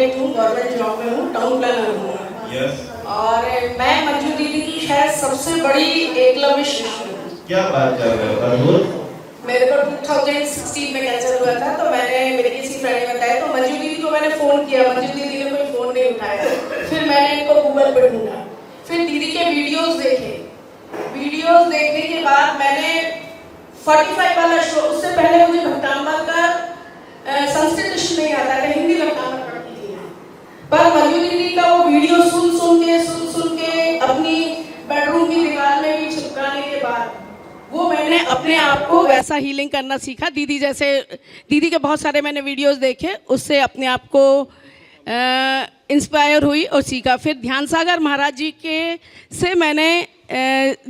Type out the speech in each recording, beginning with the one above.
नहीं हूँ, government job में हूँ, टाउन प्लानर हूँ। और मैं मंजू दीदी की शायद सबसे बड़ी एकलव्य शिष्य हूँ। क्या बात कर रहे हो, अद्भुत। मेरे को 2016 में कैंसर हुआ था, तो मैंने मेरे किसी फ्रेंड ने बताया, तो मंजू दीदी को मैंने फ़ोन किया, मंजू दीदी ने कोई फ़ोन नहीं उठाया। फिर मैंने इनको गूगल पे ढूंढा, फिर दीदी के वीडियोस देखे। वीडियोस देखने के बाद मैंने 45 वाला शो, उससे पहले मुझे भक्तांबर का संस्कृत नहीं आता था, हिंदी भक्तांबर पढ़ती थी, पर मंजू दीदी का वो वीडियो सुन के अपनी बेडरूम की दीवार में भी चिपकाने के बाद वो मैंने अपने आप को वैसा हीलिंग करना सीखा। दीदी जैसे, दीदी के बहुत सारे मैंने वीडियोस देखे, उससे अपने आप को इंस्पायर हुई और सीखा। फिर ध्यान सागर महाराज जी के से मैंने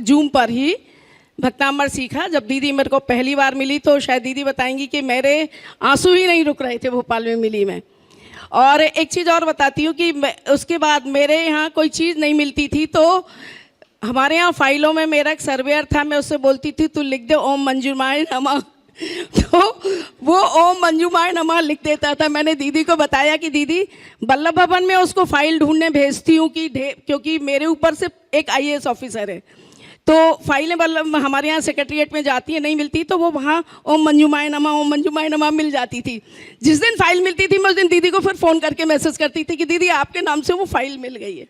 जूम पर ही भक्तांबर सीखा। जब दीदी मेरे को पहली बार मिली तो शायद दीदी बताएंगी कि मेरे आंसू ही नहीं रुक रहे थे भोपाल में मिली मैं। और एक चीज़ और बताती हूँ कि उसके बाद मेरे यहाँ कोई चीज़ नहीं मिलती थी, तो हमारे यहाँ फाइलों में मेरा एक सर्वेयर था, मैं उससे बोलती थी तू लिख दे ओम मंजूमाय नमः, तो वो ओम मंजूमाय नमः लिख देता था। मैंने दीदी को बताया कि दीदी वल्लभ भवन में उसको फाइल ढूंढने भेजती हूँ कि क्योंकि मेरे ऊपर से एक IAS ऑफिसर है, तो फाइलें वल्लभ हमारे यहाँ सेक्रेटरीट में जाती है, नहीं मिलती तो वो वहाँ ओम मंजूमाय नमः मिल जाती थी। जिस दिन फाइल मिलती थी मैं उस दिन दीदी को फिर फ़ोन करके मैसेज करती थी कि दीदी आपके नाम से वो फाइल मिल गई है।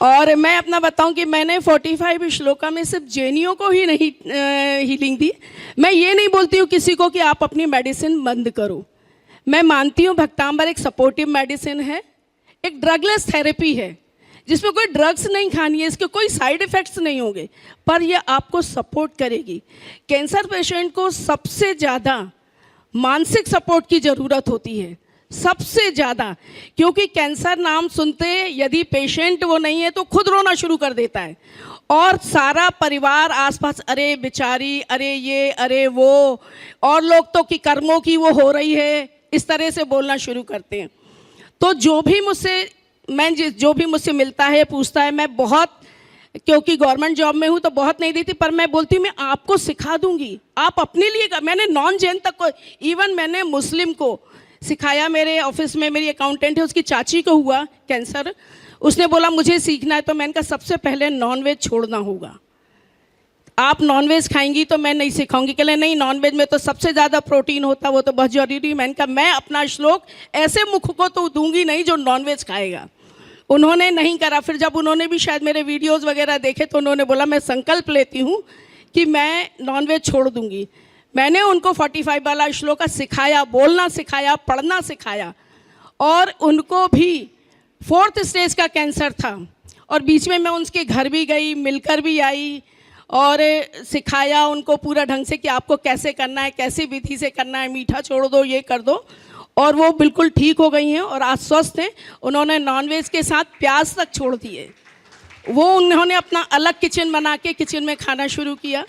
और मैं अपना बताऊं कि मैंने 45 श्लोका में सिर्फ जैनियों को ही नहीं हीलिंग दी। मैं ये नहीं बोलती हूँ किसी को कि आप अपनी मेडिसिन बंद करो। मैं मानती हूँ भक्तांबर एक सपोर्टिव मेडिसिन है, एक ड्रगलेस थेरेपी है जिसमें कोई ड्रग्स नहीं खानी है, इसके कोई साइड इफ़ेक्ट्स नहीं होंगे, पर यह आपको सपोर्ट करेगी। कैंसर पेशेंट को सबसे ज़्यादा मानसिक सपोर्ट की ज़रूरत होती है, सबसे ज़्यादा, क्योंकि कैंसर नाम सुनते यदि पेशेंट वो नहीं है तो खुद रोना शुरू कर देता है और सारा परिवार आसपास अरे बेचारी, अरे ये, अरे वो, और लोग तो कि कर्मों की वो हो रही है, इस तरह से बोलना शुरू करते हैं। तो जो भी मुझसे मिलता है, पूछता है, मैं बहुत, क्योंकि गवर्नमेंट जॉब में हूँ तो बहुत नहीं देती, पर मैं बोलती हूँ मैं आपको सिखा दूंगी, आप अपने लिए मैंने नॉन जैन तक को, इवन मैंने मुस्लिम को सिखाया। मेरे ऑफिस में मेरी अकाउंटेंट है, उसकी चाची को हुआ कैंसर, उसने बोला मुझे सीखना है, तो मैंने कहा सबसे पहले नॉनवेज छोड़ना होगा, आप नॉनवेज खाएंगी तो मैं नहीं सिखाऊंगी। कहले नहीं, नॉनवेज में तो सबसे ज़्यादा प्रोटीन होता, वो तो बहुत जरूरी। मैंने कहा मैं अपना श्लोक ऐसे मुख को तो दूंगी नहीं जो नॉनवेज खाएगा। उन्होंने नहीं करा। फिर जब उन्होंने भी शायद मेरे वीडियोज़ वगैरह देखे तो उन्होंने बोला मैं संकल्प लेती हूँ कि मैं नॉनवेज छोड़ दूंगी। मैंने उनको 45 वाला श्लोक सिखाया, बोलना सिखाया, पढ़ना सिखाया, और उनको भी 4th स्टेज का कैंसर था और बीच में मैं उनके घर भी गई, मिलकर भी आई और सिखाया उनको पूरा ढंग से कि आपको कैसे करना है, कैसे विधि से करना है, मीठा छोड़ दो, ये कर दो, और वो बिल्कुल ठीक हो गई हैं और आज स्वस्थ हैं। उन्होंने नॉनवेज के साथ प्याज तक छोड़ दिए। वो उन्होंने अपना अलग किचन बना के किचन में खाना शुरू किया।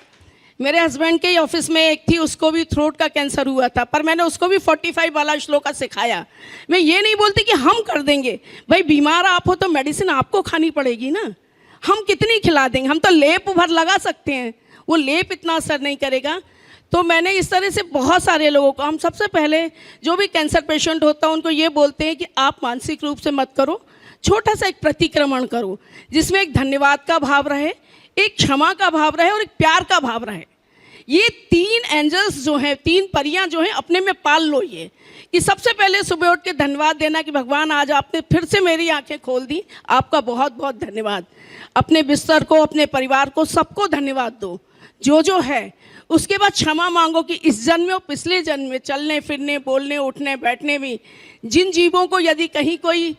मेरे हस्बैंड के ऑफिस में एक थी, उसको भी थ्रोट का कैंसर हुआ था, पर मैंने उसको भी 45 वाला श्लोक सिखाया। मैं ये नहीं बोलती कि हम कर देंगे, भाई बीमार आप हो तो मेडिसिन आपको खानी पड़ेगी ना, हम कितनी खिला देंगे, हम तो लेप भर लगा सकते हैं, वो लेप इतना असर नहीं करेगा। तो मैंने इस तरह से बहुत सारे लोगों को, हम सबसे पहले जो भी कैंसर पेशेंट होता है उनको ये बोलते हैं कि आप मानसिक रूप से मत करो, छोटा सा एक प्रतिक्रमण करो जिसमें एक धन्यवाद का भाव रहे, एक क्षमा का भाव रहे और एक प्यार का भाव रहे। ये 3 एंजल्स जो हैं, 3 परियां जो हैं, अपने में पाल लो ये, कि सबसे पहले सुबह उठ के धन्यवाद देना कि भगवान आज आपने फिर से मेरी आंखें खोल दी, आपका बहुत बहुत धन्यवाद। अपने बिस्तर को, अपने परिवार को, सबको धन्यवाद दो जो है। उसके बाद क्षमा मांगो कि इस जन्म में और पिछले जन्म में चलने फिरने, बोलने, उठने, बैठने में जिन जीवों को यदि कहीं कोई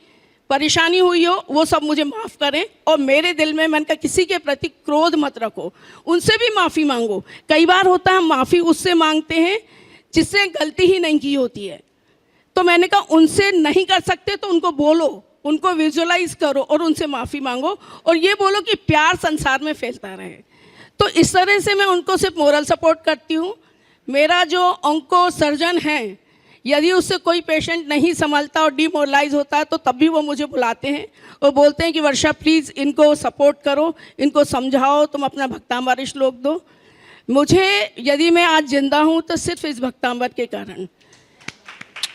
परेशानी हुई हो वो सब मुझे माफ़ करें, और मेरे दिल में मन का किसी के प्रति क्रोध मत रखो, उनसे भी माफ़ी मांगो। कई बार होता है हम माफ़ी उससे मांगते हैं जिससे गलती ही नहीं की होती है, तो मैंने कहा उनसे नहीं कर सकते तो उनको बोलो, उनको विजुअलाइज करो और उनसे माफ़ी मांगो, और ये बोलो कि प्यार संसार में फैलता रहे। तो इस तरह से मैं उनको सिर्फ मोरल सपोर्ट करती हूँ। मेरा जो ऑन्को सर्जन है, यदि उससे कोई पेशेंट नहीं संभलता और डिमोरलाइज होता है तो तब भी वो मुझे बुलाते हैं और बोलते हैं कि वर्षा प्लीज़ इनको सपोर्ट करो, इनको समझाओ, तुम अपना भक्तांबर श्लोक दो। मुझे यदि मैं आज जिंदा हूँ तो सिर्फ इस भक्तांबर के कारण।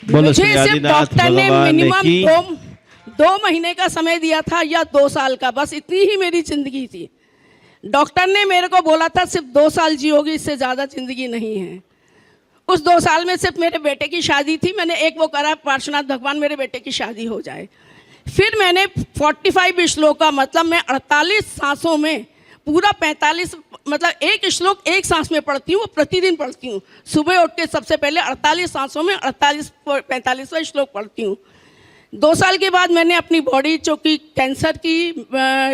बोलो मुझे श्री सिर्फ आदिनाथ डॉक्टर ने भगवान मिनिमम की। 2 महीने का समय दिया था या 2 साल का, बस इतनी ही मेरी जिंदगी थी। डॉक्टर ने मेरे को बोला था सिर्फ 2 साल जियोगी, इससे ज़्यादा जिंदगी नहीं है। उस 2 साल में सिर्फ मेरे बेटे की शादी थी, मैंने एक वो करा, पार्श्वनाथ भगवान मेरे बेटे की शादी हो जाए। फिर मैंने 45 श्लोक का मतलब मैं 48 सांसों में पूरा 45 मतलब एक श्लोक एक सांस में पढ़ती हूँ, वो प्रतिदिन पढ़ती हूँ। सुबह उठ के सबसे पहले 48 सांसों में 45वां श्लोक पढ़ती हूँ। 2 साल के बाद मैंने अपनी बॉडी, चूँकि कैंसर की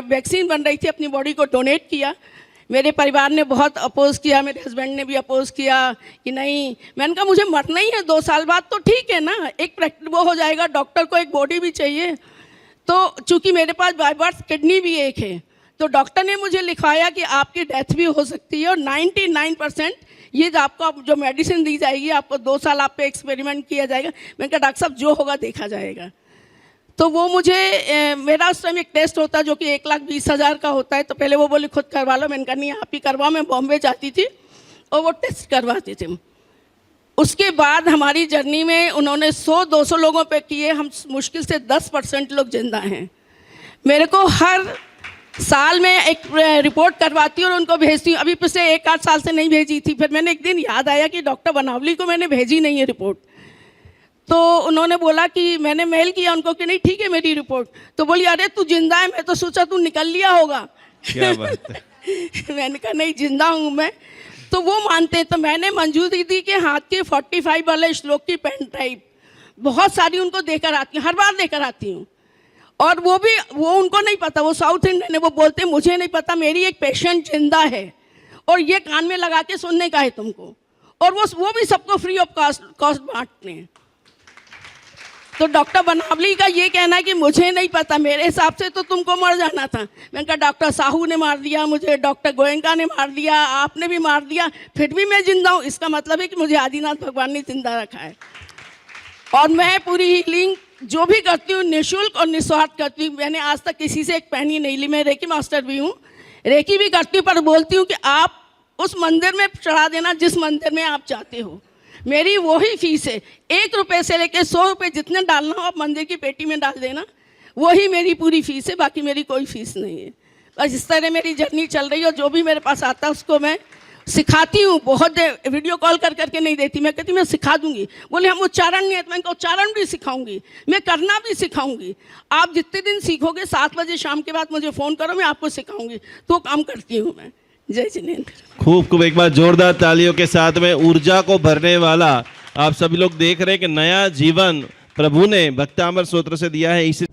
वैक्सीन बन रही थी, अपनी बॉडी को डोनेट किया। मेरे परिवार ने बहुत अपोज किया, मेरे हस्बैंड ने भी अपोज किया कि नहीं। मैंने कहा मुझे मरना ही है 2 साल बाद, तो ठीक है ना, एक वो हो जाएगा, डॉक्टर को एक बॉडी भी चाहिए। तो चूँकि मेरे पास बाय बर्थ किडनी भी एक है, तो डॉक्टर ने मुझे लिखवाया कि आपकी डेथ भी हो सकती है और 99% ये आपको जो मेडिसिन दी जाएगी, आपको 2 साल आप पे एक्सपेरिमेंट किया जाएगा। मैंने कहा डॉक्टर साहब जो होगा देखा जाएगा। तो वो मुझे मेरा उस टाइम एक टेस्ट होता है जो कि 1,20,000 का होता है, तो पहले वो बोले खुद करवा लो। मैंने कहा नहीं आप ही करवाओ। मैं बॉम्बे जाती थी और वो टेस्ट करवाती थी। उसके बाद हमारी जर्नी में उन्होंने 100-200 लोगों पे किए, हम मुश्किल से 10% लोग जिंदा हैं। मेरे को हर साल में एक रिपोर्ट करवाती हूँ और उनको भेजती हूँ। अभी पिछले 1-8 साल से नहीं भेजी थी। फिर मैंने एक दिन याद आया कि डॉक्टर बनावली को मैंने भेजी नहीं है रिपोर्ट। तो उन्होंने बोला कि मैंने मेल किया उनको कि नहीं ठीक है मेरी रिपोर्ट। तो बोली अरे तू जिंदा है, मैं तो सोचा तू निकल लिया होगा। क्या बात है। मैंने कहा नहीं जिंदा हूँ मैं। तो वो मानते हैं। तो मैंने मंजू दीदी के हाथ के 45 वाले श्लोक की पेन ड्राइव बहुत सारी उनको देकर आती हूँ, हर बार देकर आती हूँ। और वो उनको नहीं पता, वो साउथ इंडियन है, वो बोलते मुझे नहीं पता मेरी एक पेशेंट जिंदा है और ये कान में लगा के सुनने का है तुमको। और वो भी सबको फ्री ऑफ कॉस्ट बांटते हैं। तो डॉक्टर बनावली का ये कहना है कि मुझे नहीं पता, मेरे हिसाब से तो तुमको मर जाना था। मैंने कहा डॉक्टर साहू ने मार दिया मुझे, डॉक्टर गोयनका ने मार दिया, आपने भी मार दिया, फिर भी मैं जिंदा हूँ। इसका मतलब है कि मुझे आदिनाथ भगवान ने जिंदा रखा है। और मैं पूरी हीलिंग जो भी करती हूँ निःशुल्क और निस्वार्थ करती हूँ। मैंने आज तक किसी से एक पैनी नहीं ली। मैं रेकी मास्टर भी हूँ, रेकी भी करती हूँ, पर बोलती हूँ कि आप उस मंदिर में चढ़ा देना जिस मंदिर में आप चाहते हो। मेरी वही फीस है, 1 रुपये से लेकर 100 रुपये जितने डालना हो आप मंदिर की पेटी में डाल देना, वही मेरी पूरी फीस है। बाकी मेरी कोई फीस नहीं है। बस इस तरह मेरी जर्नी चल रही है। और जो भी मेरे पास आता है उसको मैं सिखाती हूँ। बहुत वीडियो कॉल कर करके नहीं देती, मैं कहती मैं सिखा दूंगी। बोले हम उच्चारण नहीं है, तो मैं उच्चारण भी सिखाऊंगी, मैं करना भी सिखाऊंगी। आप जितने दिन सीखोगे 7 बजे शाम के बाद मुझे फ़ोन करो, मैं आपको सिखाऊंगी। तो काम करती हूँ मैं। जय जिनेन्द्र। खूब खूब एक बार जोरदार तालियों के साथ में ऊर्जा को भरने वाला आप सभी लोग देख रहे हैं कि नया जीवन प्रभु ने भक्तामर स्तोत्र से दिया है। इस